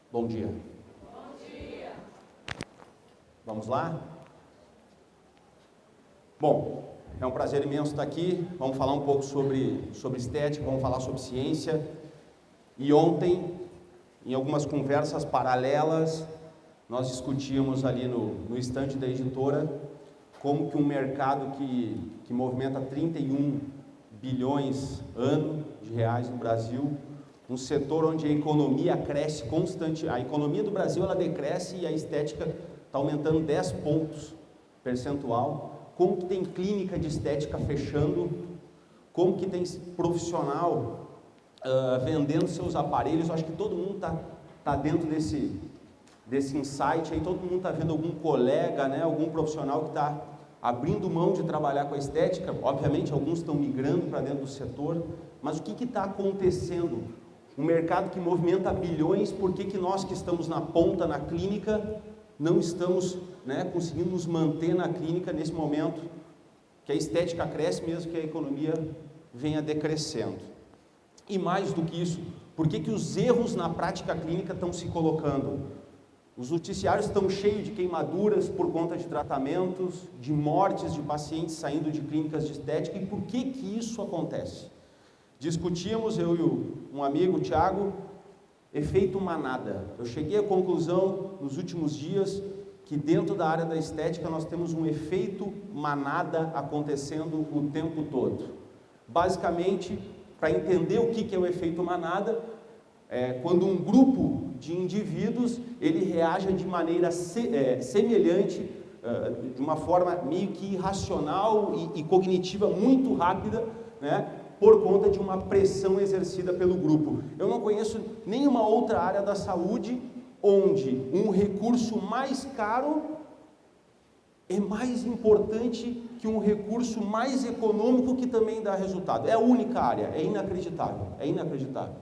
Bom dia. Vamos lá? Bom, é um prazer imenso estar aqui. Vamos falar um pouco sobre estética, vamos falar sobre ciência. E ontem, em algumas conversas paralelas, nós discutíamos ali no estande da editora como que um mercado que movimenta 31 bilhões ano de reais no Brasil, um setor onde a economia cresce constante, a economia do Brasil ela decresce e a estética está aumentando 10 pontos percentual, como que tem clínica de estética fechando, como que tem profissional vendendo seus aparelhos. Eu acho que todo mundo está dentro desse insight aí, todo mundo está vendo algum colega, né, algum profissional que está abrindo mão de trabalhar com a estética. Obviamente alguns estão migrando para dentro do setor, mas o que está acontecendo? Um mercado que movimenta bilhões, por que nós que estamos na ponta, na clínica, não estamos, né, conseguindo nos manter na clínica nesse momento que a estética cresce mesmo que a economia venha decrescendo? E mais do que isso, por que os erros na prática clínica estão se colocando? Os noticiários estão cheios de queimaduras por conta de tratamentos, de mortes de pacientes saindo de clínicas de estética. E por que isso acontece? Discutíamos, eu e um amigo, o Thiago, efeito manada. Eu cheguei à conclusão, nos últimos dias, que dentro da área da estética nós temos um efeito manada acontecendo o tempo todo. Basicamente, para entender o que é o efeito manada, quando um grupo de indivíduos, ele reage de maneira semelhante, de uma forma meio que irracional e cognitiva muito rápida, né? Por conta de uma pressão exercida pelo grupo. Eu não conheço nenhuma outra área da saúde onde um recurso mais caro é mais importante que um recurso mais econômico que também dá resultado. É a única área, é inacreditável, é inacreditável.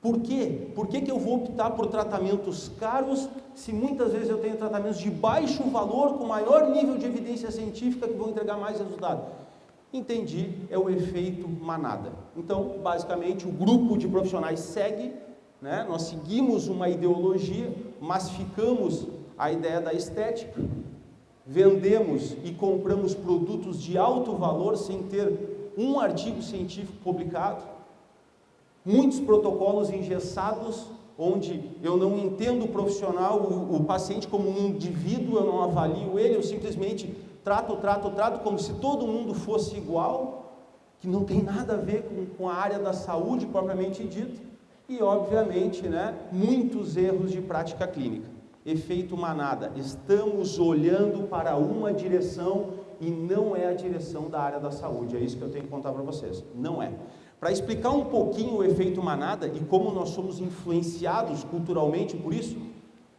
Por quê? Por que eu vou optar por tratamentos caros se muitas vezes eu tenho tratamentos de baixo valor, com maior nível de evidência científica que vão entregar mais resultado? Entendi, é o efeito manada. Então, basicamente, o grupo de profissionais segue, né? Nós seguimos uma ideologia, massificamos a ideia da estética, vendemos e compramos produtos de alto valor sem ter um artigo científico publicado, muitos protocolos engessados, onde eu não entendo o profissional, o paciente como um indivíduo, eu não avalio ele, eu simplesmente trato como se todo mundo fosse igual, que não tem nada a ver com a área da saúde propriamente dita, e obviamente, né, muitos erros de prática clínica. Efeito manada, estamos olhando para uma direção e não é a direção da área da saúde, é isso que eu tenho que contar para vocês, não é. Para explicar um pouquinho o efeito manada e como nós somos influenciados culturalmente por isso,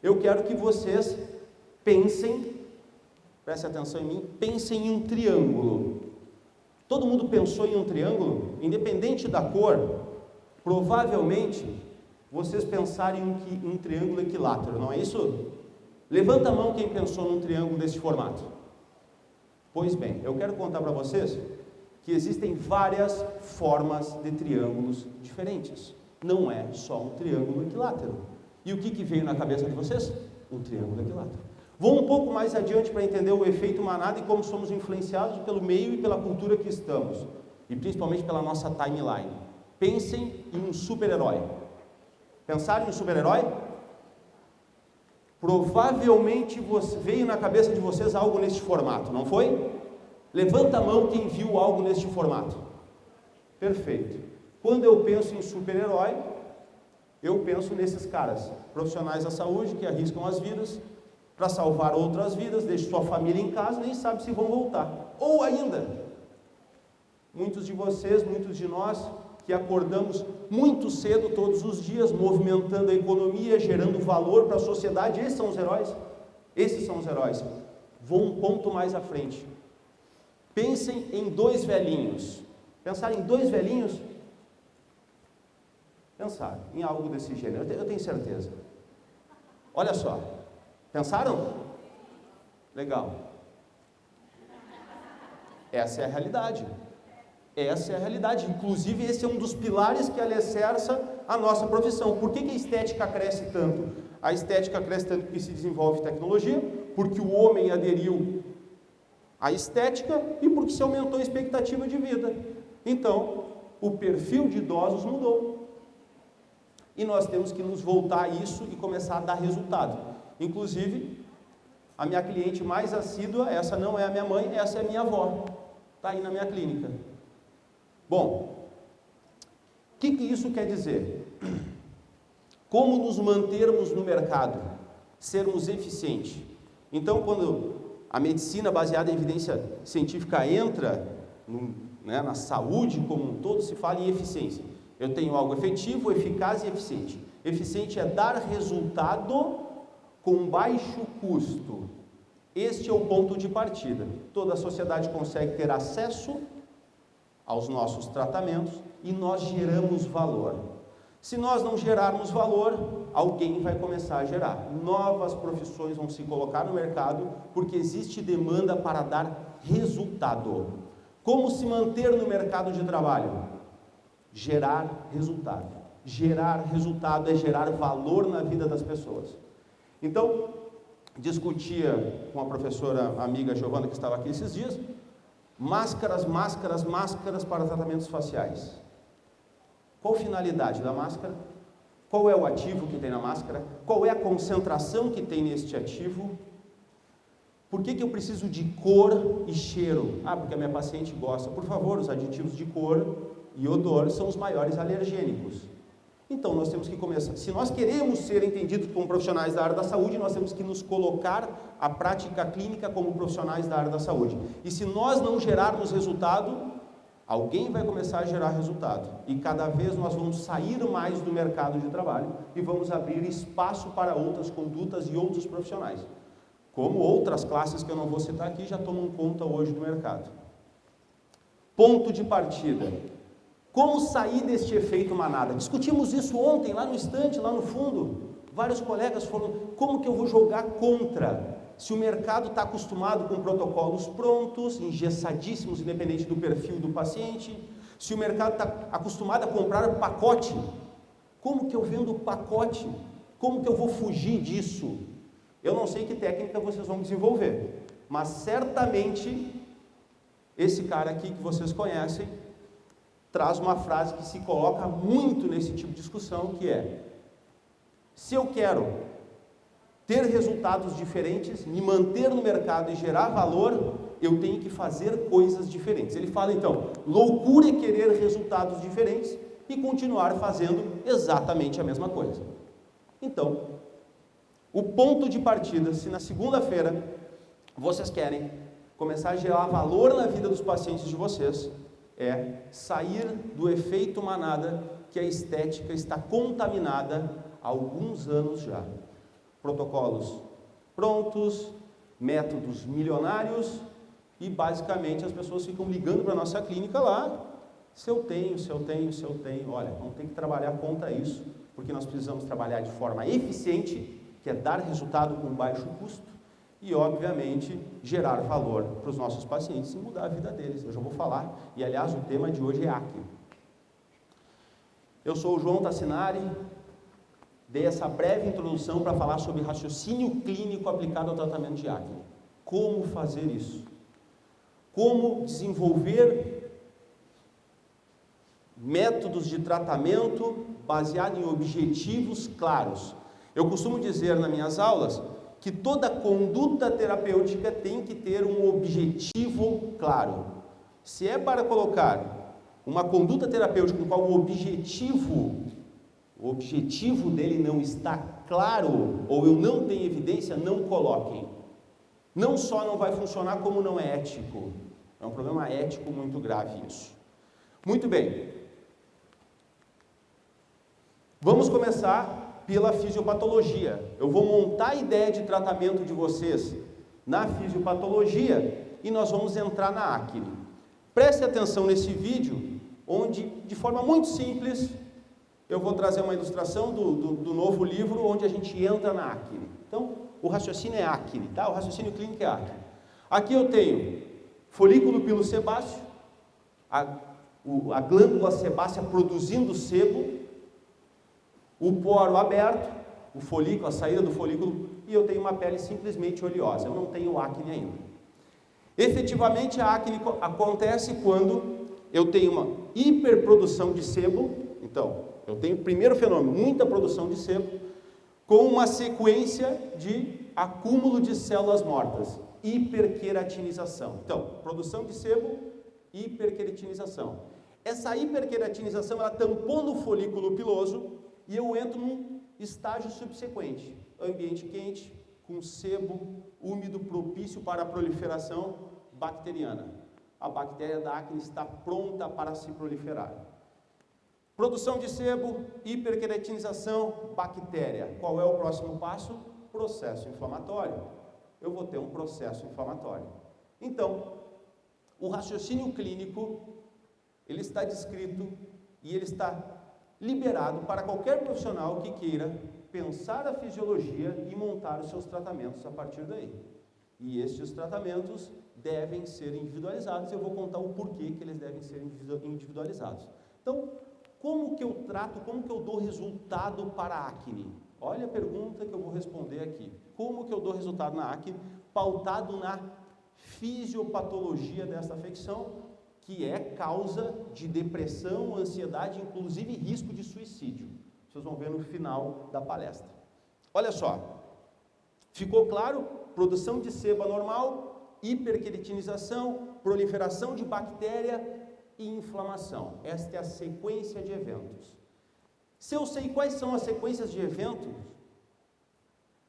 eu quero que vocês pensem, prestem atenção em mim, pensem em um triângulo. Todo mundo pensou em um triângulo? Independente da cor, provavelmente vocês pensaram em um triângulo equilátero, não é isso? Levanta a mão quem pensou num triângulo desse formato. Pois bem, eu quero contar para vocês que existem várias formas de triângulos diferentes. Não é só um triângulo equilátero. E o que veio na cabeça de vocês? Um triângulo equilátero. Vou um pouco mais adiante para entender o efeito manada e como somos influenciados pelo meio e pela cultura que estamos. E principalmente pela nossa timeline. Pensem em um super-herói. Pensaram em um super-herói? Provavelmente veio na cabeça de vocês algo neste formato, não foi? Levanta a mão quem viu algo neste formato. Perfeito. Quando eu penso em super-herói, eu penso nesses caras, profissionais da saúde que arriscam as vidas para salvar outras vidas, deixam sua família em casa, nem sabe se vão voltar. Ou ainda, muitos de vocês, muitos de nós, que acordamos muito cedo todos os dias, movimentando a economia, gerando valor para a sociedade, esses são os heróis. Esses são os heróis. Vou um ponto mais à frente. Pensem em dois velhinhos. Pensar em dois velhinhos? Pensar em algo desse gênero, eu tenho certeza. Olha só. Pensaram? Legal. Essa é a realidade. Essa é a realidade. Inclusive, esse é um dos pilares que alicerça a nossa profissão. Por que a estética cresce tanto? A estética cresce tanto porque se desenvolve tecnologia, porque o homem aderiu à estética e porque se aumentou a expectativa de vida. Então, o perfil de idosos mudou. E nós temos que nos voltar a isso e começar a dar resultado. Inclusive, a minha cliente mais assídua, essa não é a minha mãe, essa é a minha avó. Está aí na minha clínica. Bom, o que isso quer dizer? Como nos mantermos no mercado, sermos eficientes. Então, quando a medicina baseada em evidência científica entra na saúde como um todo, se fala em eficiência. Eu tenho algo efetivo, eficaz e eficiente. Eficiente é dar resultado com baixo custo. Este é o ponto de partida. Toda a sociedade consegue ter acesso aos nossos tratamentos e nós geramos valor. Se nós não gerarmos valor, alguém vai começar a gerar. Novas profissões vão se colocar no mercado porque existe demanda para dar resultado. Como se manter no mercado de trabalho? Gerar resultado. Gerar resultado é gerar valor na vida das pessoas. Então, discutia com a professora amiga Giovana, que estava aqui esses dias, máscaras para tratamentos faciais. Qual a finalidade da máscara? Qual é o ativo que tem na máscara? Qual é a concentração que tem neste ativo? Por que eu preciso de cor e cheiro? Porque a minha paciente gosta. Por favor, os aditivos de cor e odor são os maiores alergênicos. Então, nós temos que começar. Se nós queremos ser entendidos como profissionais da área da saúde, nós temos que nos colocar à prática clínica como profissionais da área da saúde. E se nós não gerarmos resultado, alguém vai começar a gerar resultado. E cada vez nós vamos sair mais do mercado de trabalho e vamos abrir espaço para outras condutas e outros profissionais. Como outras classes que eu não vou citar aqui já tomam conta hoje do mercado. Ponto de partida. Como sair deste efeito manada? Discutimos isso ontem, lá no estande, lá no fundo. Vários colegas falaram, como que eu vou jogar contra? Se o mercado está acostumado com protocolos prontos, engessadíssimos, independente do perfil do paciente. Se o mercado está acostumado a comprar pacote, como que eu vendo pacote? Como que eu vou fugir disso? Eu não sei que técnica vocês vão desenvolver, mas certamente esse cara aqui que vocês conhecem traz uma frase que se coloca muito nesse tipo de discussão, que é: se eu quero ter resultados diferentes, me manter no mercado e gerar valor, eu tenho que fazer coisas diferentes. Ele fala então, loucura é querer resultados diferentes e continuar fazendo exatamente a mesma coisa. Então, o ponto de partida, se na segunda-feira vocês querem começar a gerar valor na vida dos pacientes de vocês, é sair do efeito manada que a estética está contaminada há alguns anos já. Protocolos prontos, métodos milionários e basicamente as pessoas ficam ligando para a nossa clínica lá, se eu tenho, olha, vamos ter que trabalhar contra isso, porque nós precisamos trabalhar de forma eficiente, que é dar resultado com baixo custo e, obviamente, gerar valor para os nossos pacientes e mudar a vida deles. Eu já vou falar, e aliás, o tema de hoje é acne. Eu sou o João Tassinari, dei essa breve introdução para falar sobre raciocínio clínico aplicado ao tratamento de acne. Como fazer isso? Como desenvolver métodos de tratamento baseado em objetivos claros. Eu costumo dizer nas minhas aulas que toda conduta terapêutica tem que ter um objetivo claro. Se é para colocar uma conduta terapêutica no qual o objetivo dele não está claro, ou eu não tenho evidência, não coloquem. Não só não vai funcionar, como não é ético. É um problema ético muito grave isso. Muito bem. Vamos começar pela fisiopatologia. Eu vou montar a ideia de tratamento de vocês na fisiopatologia e nós vamos entrar na acne. Preste atenção nesse vídeo, onde, de forma muito simples, eu vou trazer uma ilustração do novo livro, onde a gente entra na acne. Então, o raciocínio é acne, tá? O raciocínio clínico é acne. Aqui eu tenho folículo pilosebáceo, a glândula sebácea produzindo sebo, o poro aberto, o folículo, a saída do folículo, e eu tenho uma pele simplesmente oleosa, eu não tenho acne ainda. Efetivamente, a acne acontece quando eu tenho uma hiperprodução de sebo. Então, eu tenho o primeiro fenômeno, muita produção de sebo, com uma sequência de acúmulo de células mortas, hiperqueratinização. Então, produção de sebo, hiperqueratinização. Essa hiperqueratinização, ela tampou no folículo piloso e eu entro num estágio subsequente. Ambiente quente, com sebo úmido, propício para a proliferação bacteriana. A bactéria da acne está pronta para se proliferar. Produção de sebo, hiperqueratinização, bactéria. Qual é o próximo passo? Processo inflamatório. Eu vou ter um processo inflamatório. Então, o raciocínio clínico, ele está descrito e ele está liberado para qualquer profissional que queira pensar a fisiologia e montar os seus tratamentos a partir daí. E estes tratamentos devem ser individualizados. Eu vou contar o porquê que eles devem ser individualizados. Então, como que eu trato, como que eu dou resultado para a acne? Olha a pergunta que eu vou responder aqui. Como que eu dou resultado na acne? Pautado na fisiopatologia dessa afecção, que é causa de depressão, ansiedade, inclusive risco de suicídio. Vocês vão ver no final da palestra. Olha só, ficou claro? Produção de sebo anormal, hiperqueratinização, proliferação de bactéria e inflamação. Esta é a sequência de eventos. Se eu sei quais são as sequências de eventos,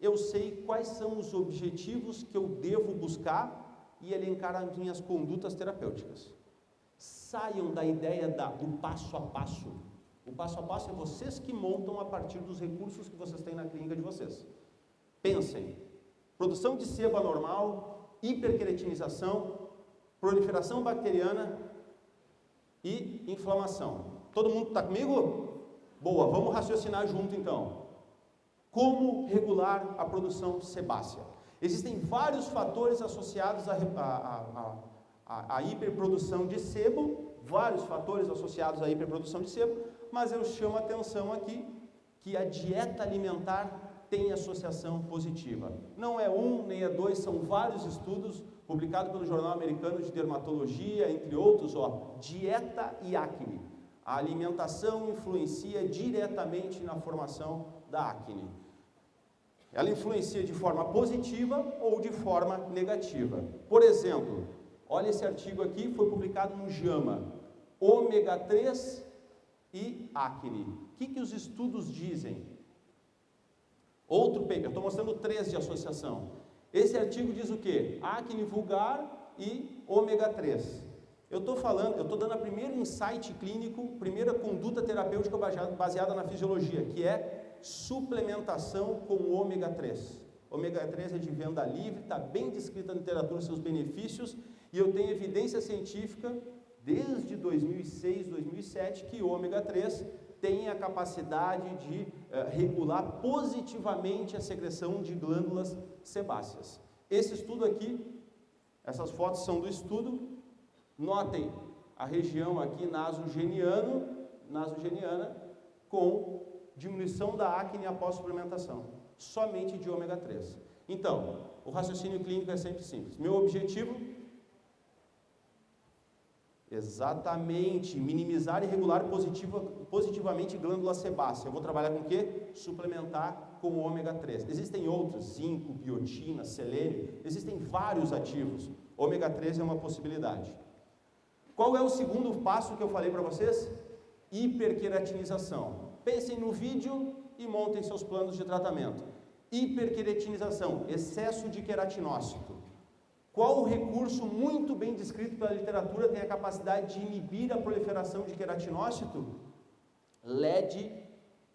eu sei quais são os objetivos que eu devo buscar e elencar as minhas condutas terapêuticas. Saiam da ideia do passo a passo. O passo a passo é vocês que montam a partir dos recursos que vocês têm na clínica de vocês. Pensem. Produção de sebo anormal, hiperqueratinização, proliferação bacteriana e inflamação. Todo mundo está comigo? Boa, vamos raciocinar junto então. Como regular a produção sebácea? Existem vários fatores associados à hiperprodução de sebo, vários fatores associados à hiperprodução de sebo, mas eu chamo a atenção aqui que a dieta alimentar tem associação positiva. Não é um, nem é dois, são vários estudos publicados pelo Jornal Americano de Dermatologia, entre outros, dieta e acne. A alimentação influencia diretamente na formação da acne. Ela influencia de forma positiva ou de forma negativa. Por exemplo, olha esse artigo aqui, foi publicado no JAMA, ômega 3 e acne. O que os estudos dizem? Outro paper, eu estou mostrando 3 de associação. Esse artigo diz o quê? Acne vulgar e ômega 3. Eu estou dando a primeiro insight clínico, primeira conduta terapêutica baseada na fisiologia, que é suplementação com ômega 3. Ômega 3 é de venda livre, está bem descrita na literatura seus benefícios, e eu tenho evidência científica desde 2006, 2007, que o ômega 3 tem a capacidade de regular positivamente a secreção de glândulas sebáceas. Esse estudo aqui, essas fotos são do estudo, notem a região aqui nasogeniana com diminuição da acne após suplementação, somente de ômega 3. Então, o raciocínio clínico é sempre simples. Meu objetivo, exatamente, minimizar e regular positivamente glândula sebácea. Eu vou trabalhar com o quê? Suplementar com o ômega 3. Existem outros, zinco, biotina, selênio, existem vários ativos. Ômega 3 é uma possibilidade. Qual é o segundo passo que eu falei para vocês? Hiperqueratinização. Pensem no vídeo e montem seus planos de tratamento. Hiperqueratinização, excesso de queratinócito. Qual o recurso muito bem descrito pela literatura tem a capacidade de inibir a proliferação de queratinócito? LED,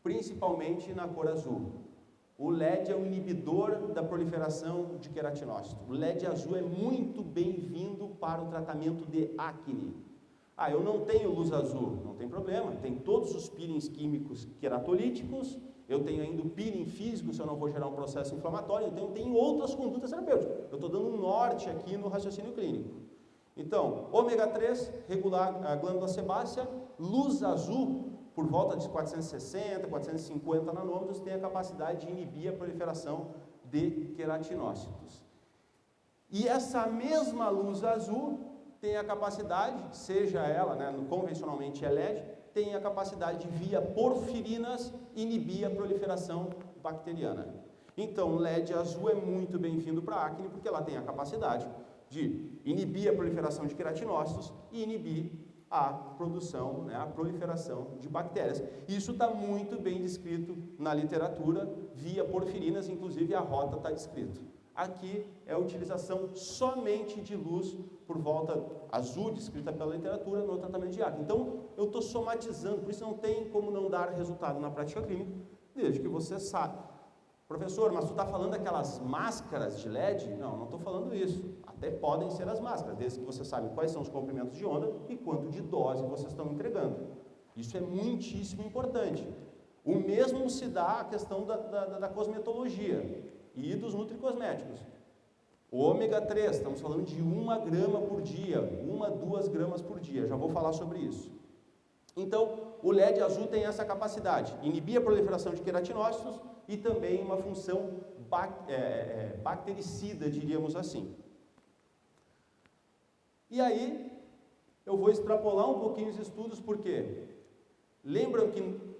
principalmente na cor azul. O LED é o inibidor da proliferação de queratinócito. O LED azul é muito bem-vindo para o tratamento de acne. Eu não tenho luz azul, não tem problema, tem todos os peelings químicos queratolíticos, eu tenho ainda o peeling físico, se eu não vou gerar um processo inflamatório, então eu tenho outras condutas terapêuticas. Eu estou dando um norte aqui no raciocínio clínico. Então, ômega 3, regular a glândula sebácea, luz azul, por volta de 460, 450 nanômetros, tem a capacidade de inibir a proliferação de queratinócitos. E essa mesma luz azul tem a capacidade, seja ela, convencionalmente é LED, tem a capacidade de, via porfirinas, inibir a proliferação bacteriana. Então, LED azul é muito bem-vindo para a acne, porque ela tem a capacidade de inibir a proliferação de queratinócitos e inibir a produção, a proliferação de bactérias. Isso está muito bem descrito na literatura, via porfirinas, inclusive a rota está descrito. Aqui é a utilização somente de luz por volta azul, descrita pela literatura, no tratamento de acne. Então, eu estou somatizando, por isso não tem como não dar resultado na prática clínica, desde que você saiba. Professor, mas tu está falando daquelas máscaras de LED? Não, não estou falando isso. Até podem ser as máscaras, desde que você saiba quais são os comprimentos de onda e quanto de dose vocês estão entregando. Isso é muitíssimo importante. O mesmo se dá a questão da cosmetologia e dos nutricosméticos. O ômega 3, estamos falando de 1 grama por dia, 2 gramas por dia, já vou falar sobre isso. Então, o LED azul tem essa capacidade, inibir a proliferação de queratinócitos e também uma função bactericida, diríamos assim. E aí, eu vou extrapolar um pouquinho os estudos, porque lembram que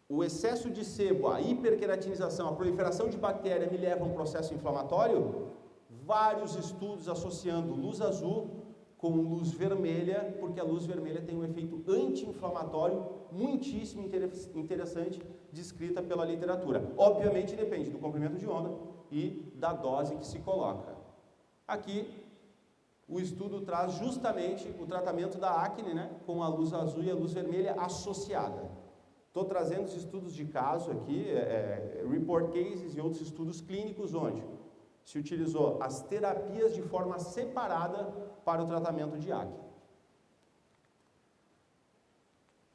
o excesso de sebo, a hiperqueratinização, a proliferação de bactéria me leva a um processo inflamatório? Vários estudos associando luz azul com luz vermelha, porque a luz vermelha tem um efeito anti-inflamatório muitíssimo interessante, descrita pela literatura. Obviamente depende do comprimento de onda e da dose que se coloca. Aqui, o estudo traz justamente o tratamento da acne, com a luz azul e a luz vermelha associada. Estou trazendo os estudos de caso aqui, report cases e outros estudos clínicos, onde se utilizou as terapias de forma separada para o tratamento de acne.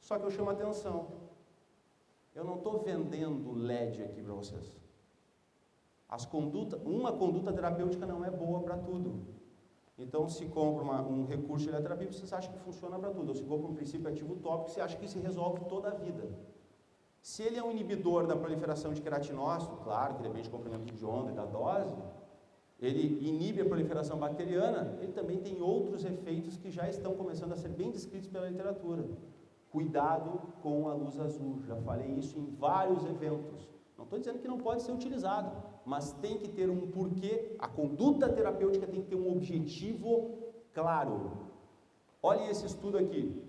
Só que eu chamo a atenção, eu não estou vendendo LED aqui para vocês. Uma conduta terapêutica não é boa para tudo. Então, se compra um recurso de eletroterapia, você acha que funciona para tudo. Ou se compra um princípio ativo tópico, você acha que se resolve toda a vida. Se ele é um inibidor da proliferação de queratinócito, claro que depende do comprimento de onda e da dose, ele inibe a proliferação bacteriana, ele também tem outros efeitos que já estão começando a ser bem descritos pela literatura. Cuidado com a luz azul, já falei isso em vários eventos. Não estou dizendo que não pode ser utilizado, mas tem que ter um porquê, a conduta terapêutica tem que ter um objetivo claro. Olhem esse estudo aqui.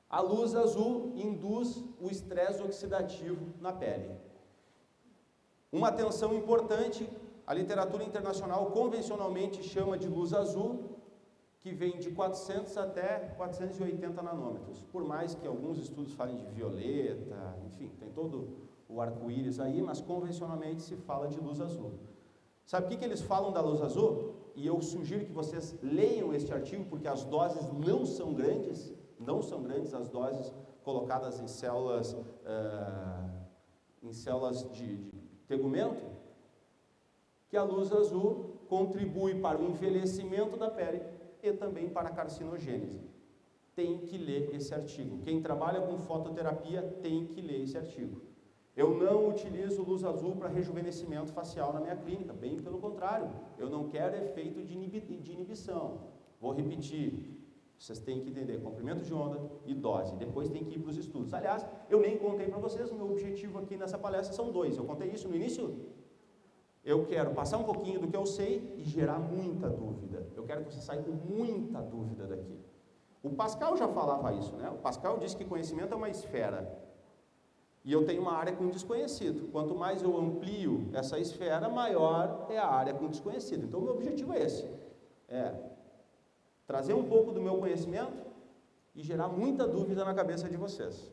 A luz azul induz o estresse oxidativo na pele. Uma atenção importante, a literatura internacional convencionalmente chama de luz azul, que vem de 400 até 480 nanômetros. Por mais que alguns estudos falem de violeta, enfim, tem todo o arco-íris aí, mas convencionalmente se fala de luz azul. Sabe o que eles falam da luz azul? E eu sugiro que vocês leiam este artigo, porque as doses não são grandes as doses colocadas em células de tegumento, que a luz azul contribui para o envelhecimento da pele e também para a carcinogênese. Tem que ler esse artigo. Quem trabalha com fototerapia tem que ler esse artigo. Eu não utilizo luz azul para rejuvenescimento facial na minha clínica, bem pelo contrário, eu não quero efeito de inibição. Vou repetir, vocês têm que entender comprimento de onda e dose, depois tem que ir para os estudos. Aliás, eu nem contei para vocês, o meu objetivo aqui nessa palestra são dois, eu contei isso no início? Eu quero passar um pouquinho do que eu sei e gerar muita dúvida. Eu quero que você saia com muita dúvida daqui. O Pascal já falava isso, O Pascal disse que conhecimento é uma esfera. E eu tenho uma área com desconhecido. Quanto mais eu amplio essa esfera, maior é a área com desconhecido. Então, o meu objetivo é esse. Trazer um pouco do meu conhecimento e gerar muita dúvida na cabeça de vocês.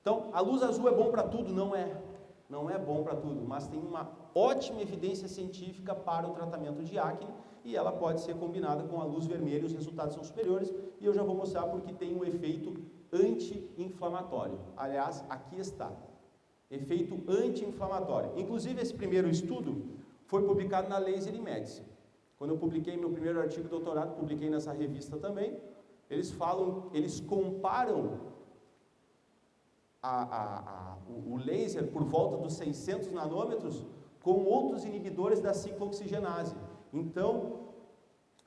Então, a luz azul é bom para tudo? Não é. Não é bom para tudo, mas tem uma ótima evidência científica para o tratamento de acne e ela pode ser combinada com a luz vermelha, os resultados são superiores e eu já vou mostrar porque tem um efeito anti-inflamatório. Aliás, aqui está. Efeito anti-inflamatório. Inclusive, esse primeiro estudo foi publicado na Laser in Medicine. Quando eu publiquei meu primeiro artigo de doutorado, publiquei nessa revista também, eles comparam o laser por volta dos 600 nanômetros com outros inibidores da ciclooxigenase. Então,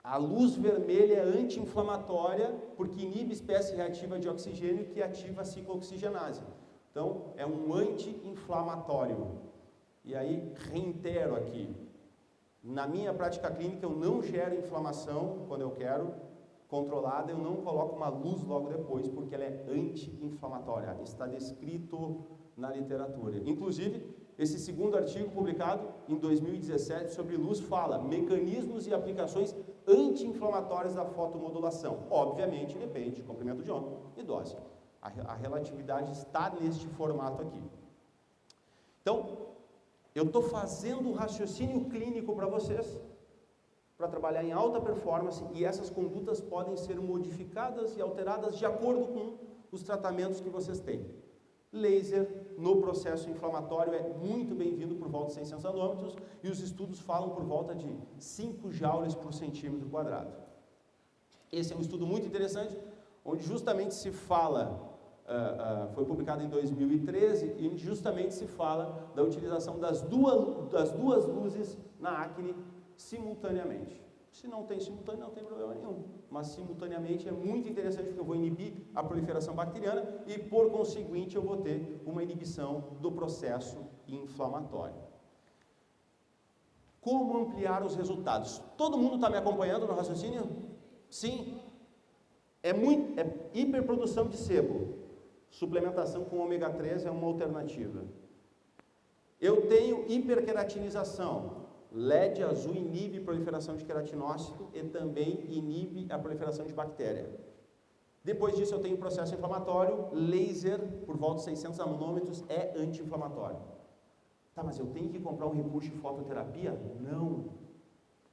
a luz vermelha é anti-inflamatória porque inibe espécie reativa de oxigênio que ativa a ciclooxigenase. Então, é um anti-inflamatório. E aí, reitero aqui, na minha prática clínica eu não gero inflamação quando eu quero controlada, eu não coloco uma luz logo depois, porque ela é anti-inflamatória. Está descrito na literatura. Inclusive, esse segundo artigo publicado em 2017 sobre luz fala mecanismos e aplicações anti-inflamatórias da fotomodulação. Obviamente, depende de comprimento de onda e dose. A relatividade está neste formato aqui. Então, eu estou fazendo um raciocínio clínico para vocês, para trabalhar em alta performance, e essas condutas podem ser modificadas e alteradas de acordo com os tratamentos que vocês têm. Laser no processo inflamatório é muito bem-vindo por volta de 600 nanômetros e os estudos falam por volta de 5 joules por centímetro quadrado. Esse é um estudo muito interessante, onde justamente se fala, foi publicado em 2013, e justamente se fala da utilização das duas luzes na acne simultaneamente. Se não tem simultâneo, não tem problema nenhum. Mas simultaneamente é muito interessante porque eu vou inibir a proliferação bacteriana e, por conseguinte, eu vou ter uma inibição do processo inflamatório. Como ampliar os resultados? Todo mundo está me acompanhando no raciocínio? Sim. É hiperprodução de sebo. Suplementação com ômega 3 é uma alternativa. Eu tenho hiperqueratinização. LED azul inibe a proliferação de queratinócito e também inibe a proliferação de bactéria. Depois disso eu tenho processo inflamatório, laser por volta de 600 nanômetros é anti-inflamatório. Tá, mas eu tenho que comprar um recurso de fototerapia? Não.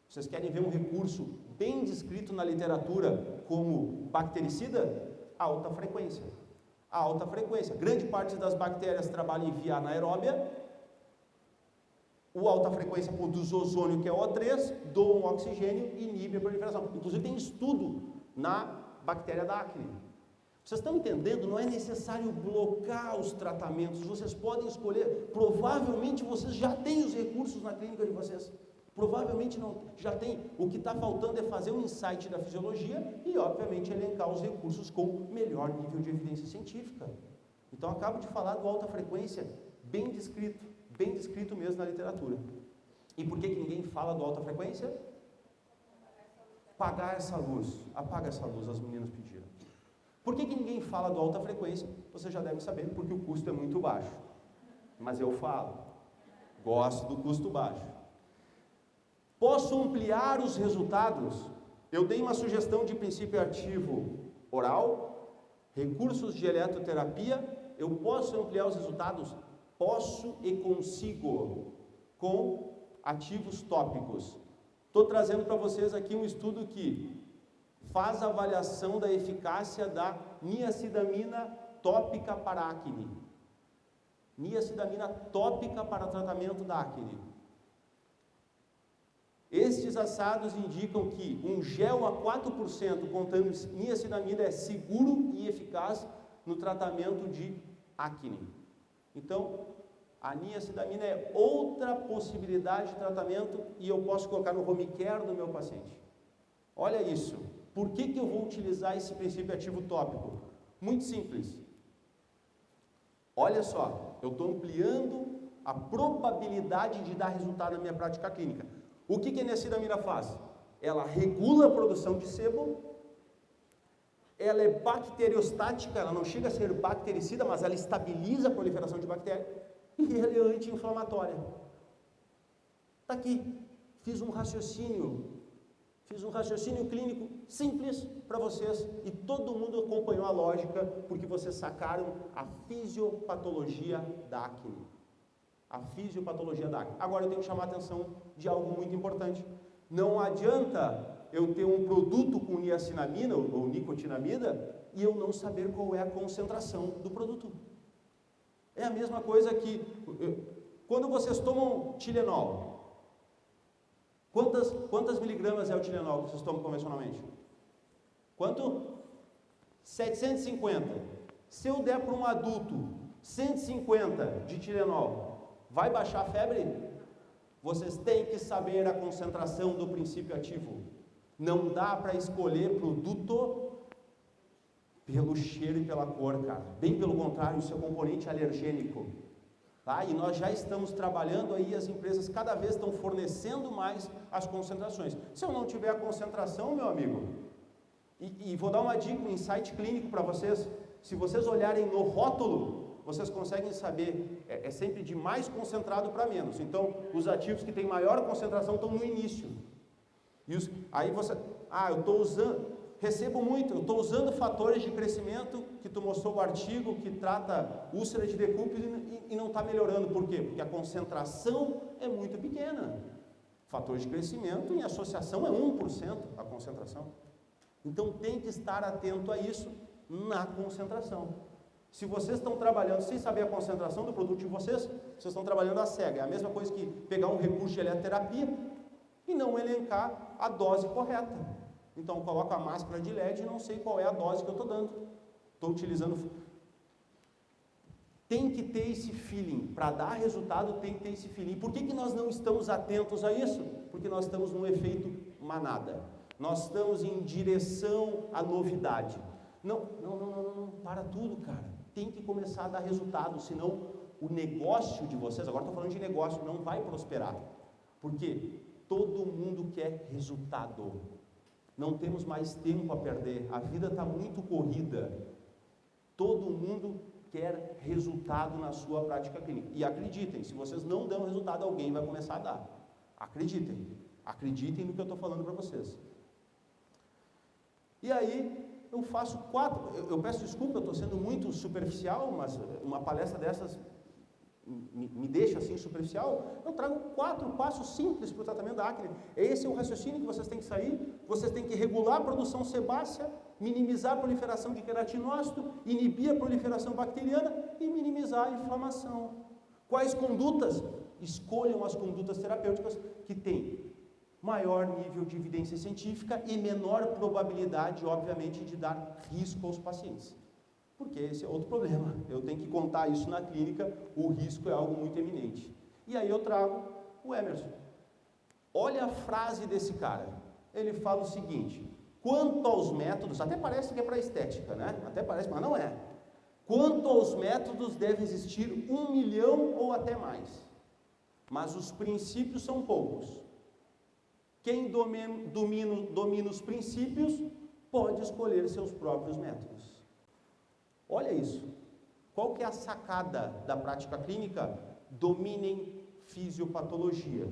Vocês querem ver um recurso bem descrito na literatura como bactericida? Alta frequência. A alta frequência. Grande parte das bactérias trabalham em via anaeróbia. O alta frequência produz ozônio, que é O3, doa um oxigênio e inibe a proliferação. Inclusive tem estudo na bactéria da acne. Vocês estão entendendo? Não é necessário bloquear os tratamentos, vocês podem escolher. Provavelmente vocês já têm os recursos na clínica de vocês. Provavelmente não, já tem. O que está faltando é fazer um insight da fisiologia e, obviamente, elencar os recursos com melhor nível de evidência científica. Então, acabo de falar do alta frequência, bem descrito mesmo na literatura. E por que ninguém fala do alta frequência? Apagar essa luz. Apaga essa luz, as meninas pediram. Por que ninguém fala do alta frequência? Você já deve saber, porque o custo é muito baixo. Mas eu falo. Gosto do custo baixo. Posso ampliar os resultados? Eu dei uma sugestão de princípio ativo oral, recursos de eletroterapia. Eu posso ampliar os resultados? Posso e consigo, com ativos tópicos. Estou trazendo para vocês aqui um estudo que faz a avaliação da eficácia da niacinamida tópica para acne. Niacinamida tópica para tratamento da acne. Estes assados indicam que um gel a 4% contendo niacinamida é seguro e eficaz no tratamento de acne. Então, a niacinamida é outra possibilidade de tratamento e eu posso colocar no home care do meu paciente. Olha isso. Por que eu vou utilizar esse princípio ativo tópico? Muito simples. Olha só, eu estou ampliando a probabilidade de dar resultado na minha prática clínica. O que a niacinamida faz? Ela regula a produção de sebo, ela é bacteriostática, ela não chega a ser bactericida, mas ela estabiliza a proliferação de bactérias, e ela é anti-inflamatória. Está aqui, fiz um raciocínio clínico simples para vocês, e todo mundo acompanhou a lógica, porque vocês sacaram a fisiopatologia da acne. A fisiopatologia da acne. Agora eu tenho que chamar a atenção de algo muito importante. Não adianta eu ter um produto com niacinamida ou nicotinamida e eu não saber qual é a concentração do produto. É a mesma coisa que quando vocês tomam Tilenol. Quantas miligramas é o Tilenol que vocês tomam convencionalmente? Quanto? 750. Se eu der para um adulto 150 de Tilenol, vai baixar a febre? Vocês têm que saber a concentração do princípio ativo. Não dá para escolher produto pelo cheiro e pela cor, cara. Bem pelo contrário, isso é componente alergênico. Tá? E nós já estamos trabalhando aí, as empresas cada vez estão fornecendo mais as concentrações. Se eu não tiver a concentração, meu amigo, e vou dar uma dica, um insight clínico para vocês, se vocês olharem no rótulo, vocês conseguem saber, é sempre de mais concentrado para menos. Então, os ativos que têm maior concentração estão no início. Aí você, eu estou usando, recebo muito, eu estou usando fatores de crescimento, que tu mostrou o artigo, que trata úlcera de decúbito e não está melhorando. Por quê? Porque a concentração é muito pequena. Fator de crescimento em associação é 1% a concentração. Então tem que estar atento a isso na concentração. Se vocês estão trabalhando sem saber a concentração do produto de vocês estão trabalhando a cega. É a mesma coisa que pegar um recurso de eletroterapia e não elencar a dose correta. Então eu coloco a máscara de LED e não sei qual é a dose que eu estou dando. Estou utilizando... Tem que ter esse feeling. Para dar resultado tem que ter esse feeling. Por que nós não estamos atentos a isso? Porque nós estamos no efeito manada. Nós estamos em direção à novidade. Não, para tudo, cara. Tem que começar a dar resultado, senão o negócio de vocês, agora estou falando de negócio, não vai prosperar. Por quê? Todo mundo quer resultado. Não temos mais tempo a perder. A vida está muito corrida. Todo mundo quer resultado na sua prática clínica. E acreditem, se vocês não dão resultado, alguém vai começar a dar. Acreditem. Acreditem no que eu estou falando para vocês. E aí, eu faço 4... Eu peço desculpa, eu estou sendo muito superficial, mas uma palestra dessas me deixa assim superficial. Eu trago 4 passos simples para o tratamento da acne. Esse é o raciocínio que vocês têm que sair. Vocês têm que regular a produção sebácea, minimizar a proliferação de queratinócito, inibir a proliferação bacteriana e minimizar a inflamação. Quais condutas? Escolham as condutas terapêuticas que têm maior nível de evidência científica e menor probabilidade, obviamente, de dar risco aos pacientes. Porque esse é outro problema. Eu tenho que contar isso na clínica, o risco é algo muito eminente. E aí eu trago o Emerson. Olha a frase desse cara. Ele fala o seguinte: quanto aos métodos, até parece que é para estética, né? Até parece, mas não é. Quanto aos métodos, deve existir 1 milhão ou até mais. Mas os princípios são poucos. Quem domina os princípios pode escolher seus próprios métodos. Olha isso. Qual que é a sacada da prática clínica? Dominem fisiopatologia.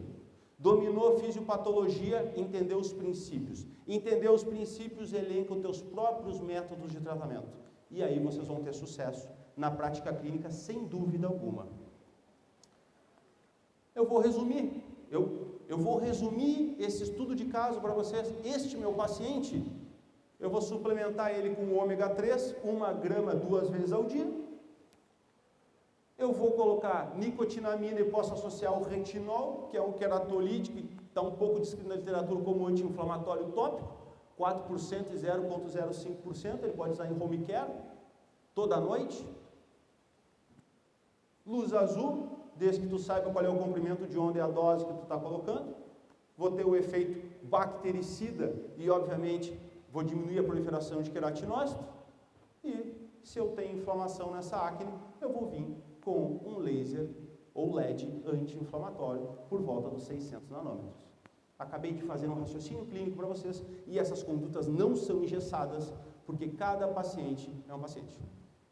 Dominou fisiopatologia, entendeu os princípios. Entendeu os princípios, elenca os teus próprios métodos de tratamento. E aí vocês vão ter sucesso na prática clínica, sem dúvida alguma. Eu vou resumir. Eu vou resumir esse estudo de caso para vocês. Este meu paciente, eu vou suplementar ele com ômega 3, 1 grama 2 vezes ao dia. Eu vou colocar nicotinamina e posso associar o retinol, que é um queratolítico, que está um pouco descrito na literatura como anti-inflamatório tópico, 4% e 0,05%, ele pode usar em home care, toda noite. Luz azul, desde que tu saiba qual é o comprimento de onda e a dose que tu está colocando. Vou ter o efeito bactericida e, obviamente, vou diminuir a proliferação de queratinócito. E, se eu tenho inflamação nessa acne, eu vou vir com um laser ou LED anti-inflamatório por volta dos 600 nanômetros. Acabei de fazer um raciocínio clínico para vocês e essas condutas não são engessadas, porque cada paciente é um paciente.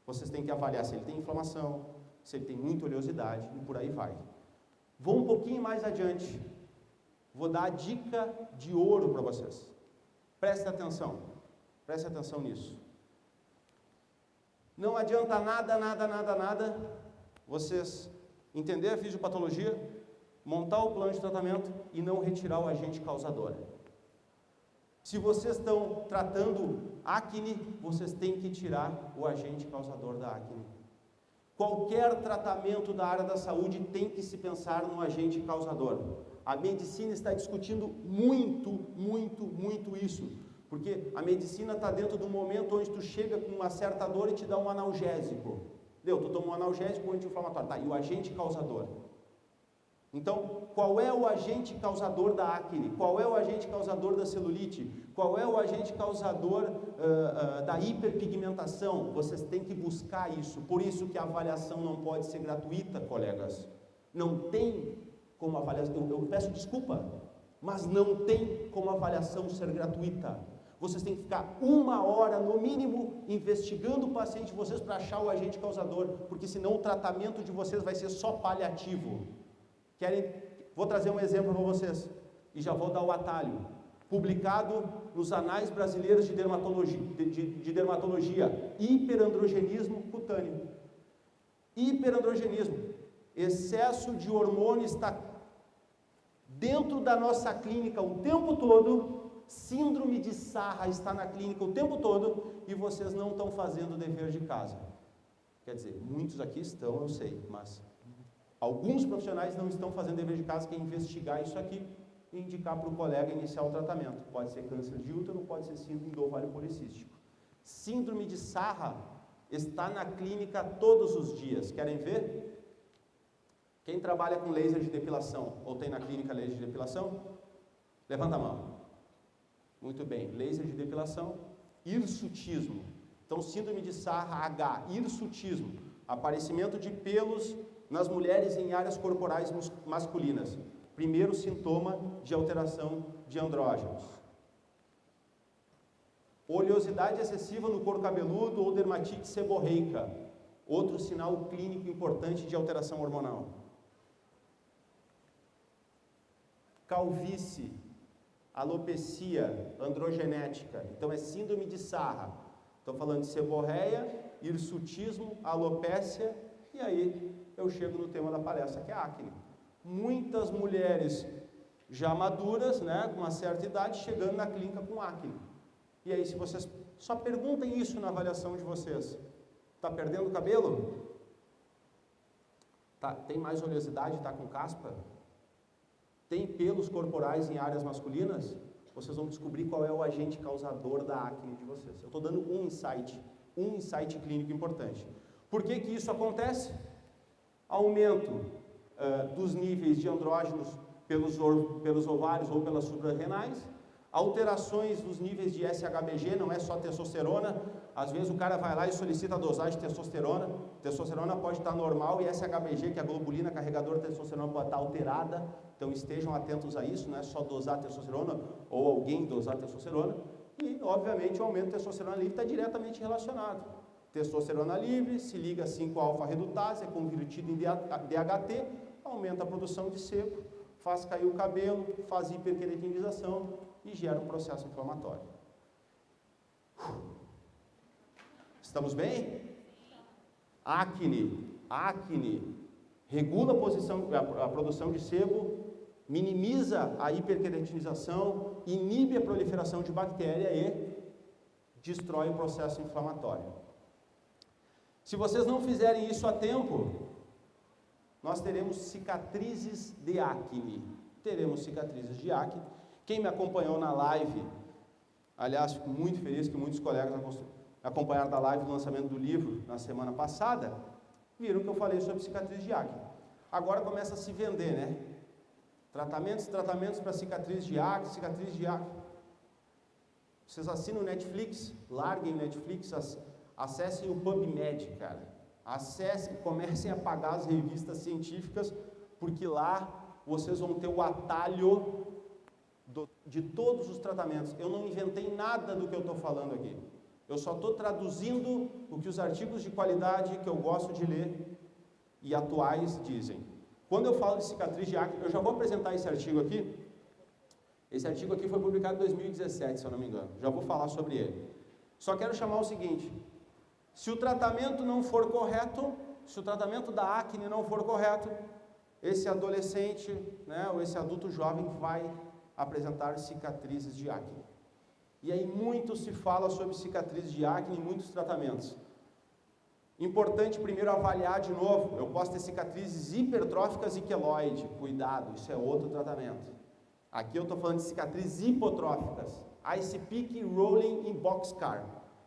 Vocês têm que avaliar se ele tem inflamação, se ele tem muita oleosidade e por aí vai. Vou um pouquinho mais adiante. Vou dar a dica de ouro para vocês. Prestem atenção nisso. Não adianta nada vocês entender a fisiopatologia, montar o plano de tratamento e não retirar o agente causador. Se vocês estão tratando acne, vocês têm que tirar o agente causador da acne. Qualquer tratamento da área da saúde tem que se pensar no agente causador. A medicina está discutindo muito isso, Porque a medicina está dentro do momento onde tu chega com uma certa dor e te dá um analgésico. Tu toma um analgésico, um anti-inflamatório. Tá, e o agente causador? Então, qual é o agente causador da acne? Qual é o agente causador da celulite? Qual é o agente causador da hiperpigmentação? Vocês têm que buscar isso. Por isso que a avaliação não pode ser gratuita, colegas. Não tem como avaliação. Eu peço desculpa, mas não tem como a avaliação ser gratuita. Vocês têm que ficar 1 hora, no mínimo, investigando o paciente de vocês para achar o agente causador, porque senão o tratamento de vocês vai ser só paliativo. Vou trazer um exemplo para vocês, e já vou dar o atalho. Publicado nos Anais Brasileiros de Dermatologia, hiperandrogenismo cutâneo. Hiperandrogenismo. Excesso de hormônio está dentro da nossa clínica o tempo todo. Síndrome de Sarra está na clínica o tempo todo e vocês não estão fazendo o dever de casa. Quer dizer, muitos aqui estão, eu sei, mas alguns profissionais não estão fazendo o dever de casa, que é investigar isso aqui e indicar para o colega iniciar o tratamento. Pode ser câncer de útero, pode ser síndrome do ovário policístico. Síndrome de Sarra está na clínica todos os dias. Querem ver? Quem trabalha com laser de depilação ou tem na clínica laser de depilação? Levanta a mão. Muito bem, laser de depilação, hirsutismo. Então, síndrome de Sarra H, hirsutismo, aparecimento de pelos nas mulheres em áreas corporais masculinas. Primeiro sintoma de alteração de andrógenos. Oleosidade excessiva no couro cabeludo ou dermatite seborreica, outro sinal clínico importante de alteração hormonal. Calvície, alopecia androgenética, então é síndrome de Sarra. Estou falando de seborreia, hirsutismo, alopécia, e aí eu chego no tema da palestra, que é acne. Muitas mulheres já maduras, né, com uma certa idade, chegando na clínica com acne. E aí, se vocês só perguntem isso na avaliação de vocês, está perdendo cabelo? Tem mais oleosidade, está com caspa? Tem pelos corporais em áreas masculinas? Vocês vão descobrir qual é o agente causador da acne de vocês. Eu estou dando um insight clínico importante. Por que que isso acontece? Aumento dos níveis de andrógenos pelos ovários ou pelas suprarrenais, alterações dos níveis de SHBG, não é só testosterona. Às vezes o cara vai lá e solicita a dosagem de testosterona. Testosterona pode estar normal e SHBG, que é a globulina carregadora de testosterona, pode estar alterada. Então estejam atentos a isso, não é só dosar testosterona ou alguém dosar testosterona. E, obviamente, o aumento de testosterona livre está diretamente relacionado. Testosterona livre se liga 5-alfa-redutase, é convertido em DHT, aumenta a produção de sebo, faz cair o cabelo, faz hiperqueratinização e gera um processo inflamatório. Estamos bem? Acne regula a produção de sebo, minimiza a hiperqueratinização, inibe a proliferação de bactéria e destrói o processo inflamatório. Se vocês não fizerem isso a tempo, nós teremos cicatrizes de acne. Teremos cicatrizes de acne. Quem me acompanhou na live, aliás, fico muito feliz que muitos colegas acompanharam da live do lançamento do livro na semana passada, viram que eu falei sobre cicatrizes de acne. Agora começa a se vender, né? Tratamentos para cicatriz de acne. Vocês assinam o Netflix, larguem o Netflix, acessem o PubMed, cara. Acessem, comecem a pagar as revistas científicas, porque lá vocês vão ter o atalho de todos os tratamentos. Eu não inventei nada do que eu estou falando aqui. Eu só estou traduzindo o que os artigos de qualidade que eu gosto de ler e atuais dizem. Quando eu falo de cicatriz de acne, eu já vou apresentar esse artigo aqui. Esse artigo aqui foi publicado em 2017, se eu não me engano. Já vou falar sobre ele. Só quero chamar o seguinte: se o tratamento não for correto, se o tratamento da acne não for correto, esse adolescente, né, ou esse adulto jovem vai apresentar cicatrizes de acne. E aí muito se fala sobre cicatrizes de acne em muitos tratamentos. Importante primeiro avaliar de novo. Eu posso ter cicatrizes hipertróficas e queloide. Cuidado, isso é outro tratamento. Aqui eu estou falando de cicatrizes hipotróficas. Ice Pick, Rolling e Boxcar.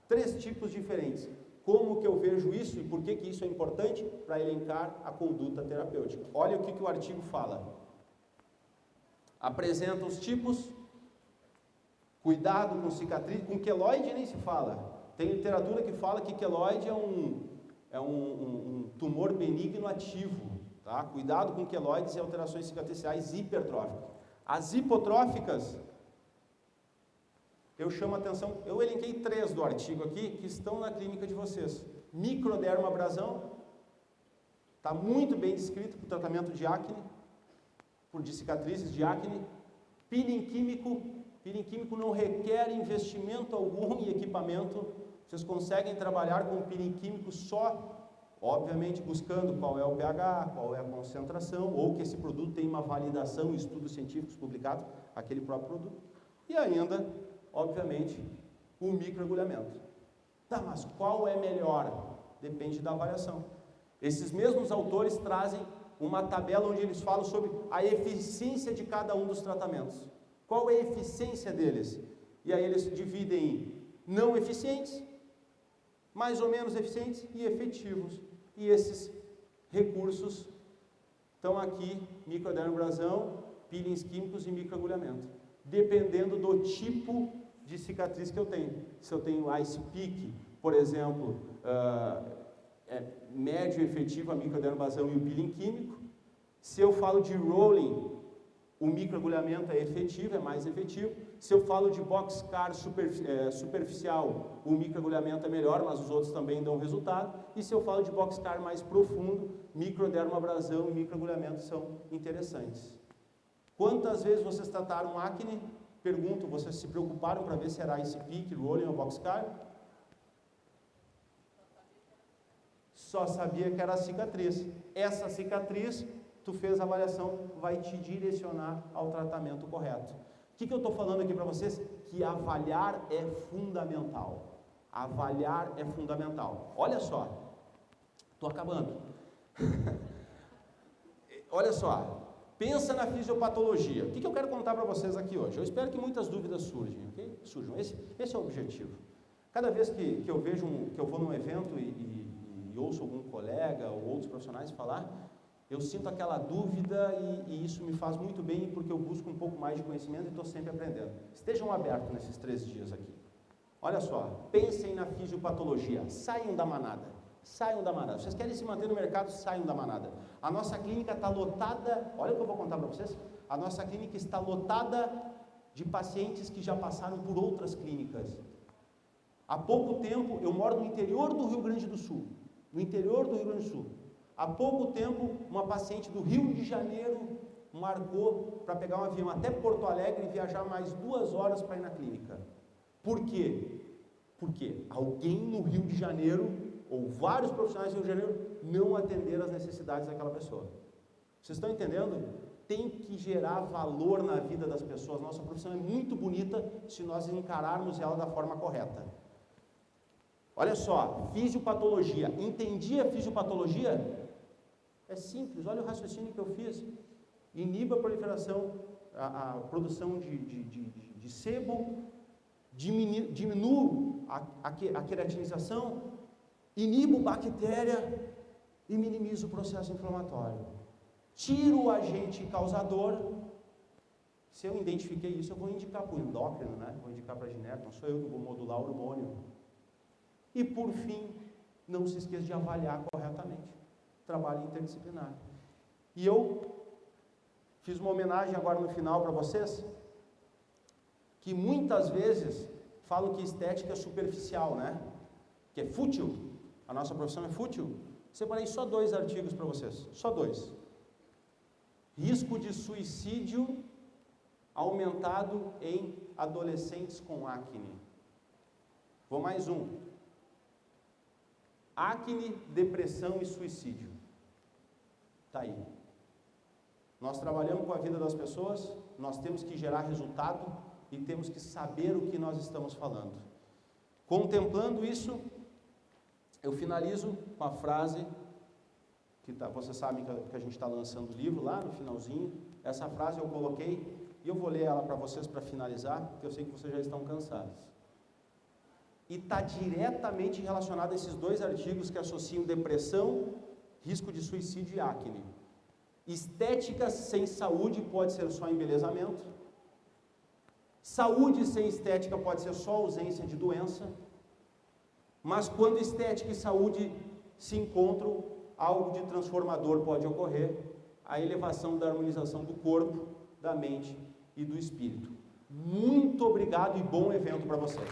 3 tipos diferentes. Como que eu vejo isso e por que isso é importante? Para elencar a conduta terapêutica. Olha o que o artigo fala. Apresenta os tipos, cuidado com cicatriz, com queloide nem se fala. Tem literatura que fala que queloide é um tumor benigno ativo. Tá? Cuidado com queloides e alterações cicatriciais hipertróficas. As hipotróficas, eu chamo a atenção, eu elenquei 3 do artigo aqui, que estão na clínica de vocês. Microdermabrasão, está muito bem descrito para o tratamento de acne, de cicatrizes de acne. Peeling químico não requer investimento algum em equipamento, vocês conseguem trabalhar com peeling químico só, obviamente buscando qual é o pH, qual é a concentração, ou que esse produto tem uma validação em estudos científicos publicados, aquele próprio produto. E ainda, obviamente, o microagulhamento. Tá, mas qual é melhor? Depende da avaliação. Esses mesmos autores trazem uma tabela onde eles falam sobre a eficiência de cada um dos tratamentos. Qual é a eficiência deles? E aí eles dividem em não eficientes, mais ou menos eficientes e efetivos. E esses recursos estão aqui: microdermabrasão, peelings químicos e microagulhamento. Dependendo do tipo de cicatriz que eu tenho. Se eu tenho Ice Pick, por exemplo, médio efetivo a microdermabrasão e o peeling químico. Se eu falo de rolling, o microagulhamento é efetivo, é mais efetivo. Se eu falo de boxcar superficial, o microagulhamento é melhor, mas os outros também dão resultado. E se eu falo de boxcar mais profundo, microdermabrasão e microagulhamento são interessantes. Quantas vezes vocês trataram acne? Pergunto, vocês se preocuparam para ver se era Ice Pick, rolling ou boxcar? Só sabia que era a cicatriz. Essa cicatriz, tu fez a avaliação, vai te direcionar ao tratamento correto. O que eu estou falando aqui para vocês? Que avaliar é fundamental. Avaliar é fundamental. Olha só, estou acabando. Olha só, pensa na fisiopatologia. O que eu quero contar para vocês aqui hoje? Eu espero que muitas dúvidas surjam. Esse é o objetivo. Cada vez que eu vejo, que eu vou num evento e ouço algum colega ou outros profissionais falar, eu sinto aquela dúvida e isso me faz muito bem, porque eu busco um pouco mais de conhecimento e estou sempre aprendendo. Estejam abertos nesses 3 dias aqui. Olha só, pensem na fisiopatologia, saiam da manada. Saiam da manada. Vocês querem se manter no mercado, saiam da manada. A nossa clínica está lotada, olha o que eu vou contar para vocês, a nossa clínica está lotada de pacientes que já passaram por outras clínicas. Há pouco tempo, eu moro no interior do Rio Grande do Sul, Há pouco tempo, uma paciente do Rio de Janeiro marcou para pegar um avião até Porto Alegre e viajar mais 2 horas para ir na clínica. Por quê? Porque alguém no Rio de Janeiro, ou vários profissionais do Rio de Janeiro, não atenderam as necessidades daquela pessoa. Vocês estão entendendo? Tem que gerar valor na vida das pessoas. Nossa profissão é muito bonita se nós encararmos ela da forma correta. Olha só, fisiopatologia. Entendi a fisiopatologia? É simples, olha o raciocínio que eu fiz. Iniba a proliferação, a produção de sebo, diminuo a queratinização, inibo bactéria e minimizo o processo inflamatório. Tiro o agente causador. Se eu identifiquei isso, eu vou indicar para o endócrino, né? Vou indicar para a gineco, não sou eu que vou modular o hormônio. E por fim, não se esqueça de avaliar corretamente. Trabalho interdisciplinar. E eu fiz uma homenagem agora no final para vocês, que muitas vezes falam que estética é superficial, né? Que é fútil. A nossa profissão é fútil. Separei só 2 artigos para vocês. Só 2. Risco de suicídio aumentado em adolescentes com acne. Vou mais um. Acne, depressão e suicídio. Está aí. Nós trabalhamos com a vida das pessoas, nós temos que gerar resultado e temos que saber o que nós estamos falando. Contemplando isso, eu finalizo com a frase, vocês sabem que a gente está lançando o livro lá no finalzinho. Essa frase eu coloquei e eu vou ler ela para vocês para finalizar, porque eu sei que vocês já estão cansados. E está diretamente relacionado a esses dois artigos que associam depressão, risco de suicídio e acne. Estética sem saúde pode ser só embelezamento. Saúde sem estética pode ser só ausência de doença. Mas quando estética e saúde se encontram, algo de transformador pode ocorrer, a elevação da harmonização do corpo, da mente e do espírito. Muito obrigado e bom evento para vocês.